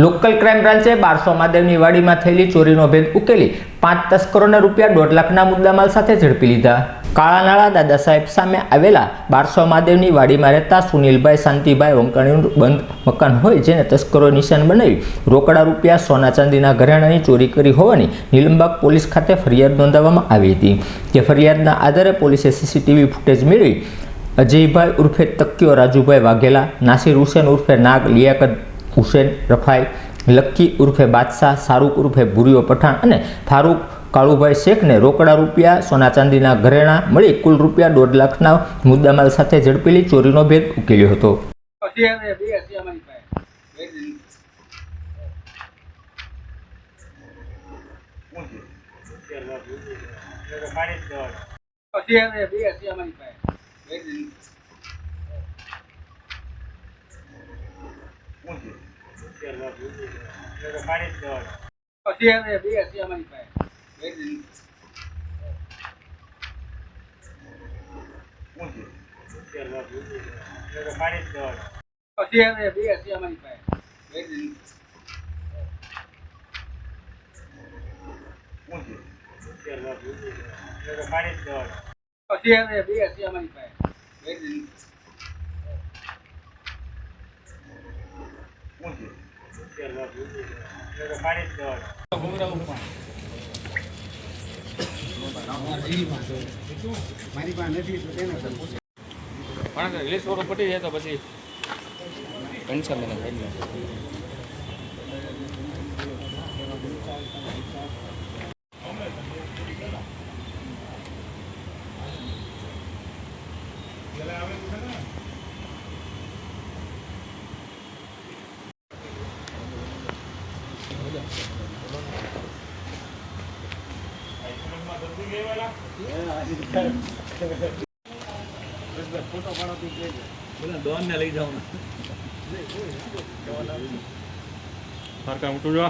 Local crime બ્રાન્ચે બારસો મહાદેવની વાડીમાં થયેલી ચોરીનો ભેદ ઉકેલી 5 તસ્કરોને રૂપિયા 1.5 લાખના મુદ્દામાલ સાથે ઝડપી લીધા। કાળાનાળા દાદા સાહેબ સામે આવેલા બારસો મહાદેવની વાડીમાં રહેતા સુનિલભાઈ શાંતિભાઈ વંકાણીનું બંધ મકાન હોય જેને તસ્કરોએ નિશાન બનાવી રોકડા રૂપિયા સોના ચાંદીના ઘરેણાની ચોરી કરી હોવાની નીલમબાગ પોલીસ ખાતે ફરિયાદ નોંધાવવામાં આવી હતી। જે ફરિયાદના આધારે પોલીસે સીસીટીવી ફૂટેજ મેળવી અજયભાઈ ઉર્ફે તક્યો રાજુભાઈ વાઘેલા, નાસિર હુસેન ઉર્ફે નાગ, લિયાકત હુસેન રફાઈ, લક્કી ઉર્ફે બાદશાહ, શાહરૂખ ઉર્ફે ભૂરીઓ પઠાણ અને ફારૂક કાળુભાઈ શેખને રોકડા રૂપિયા સોના ચાંદીના ઘરેણા મળી કુલ રૂપિયા 1.5 લાખના મુદ્દામાલ સાથે ઝડપેલી ચોરીનો ભેદ ઉકેલ્યો હતો। રિલીઝ થોડું પટી જાય તો પછી કેન્સલ નહીં ડોન ને લઈ જાઉં સરકાર ઉઠું જો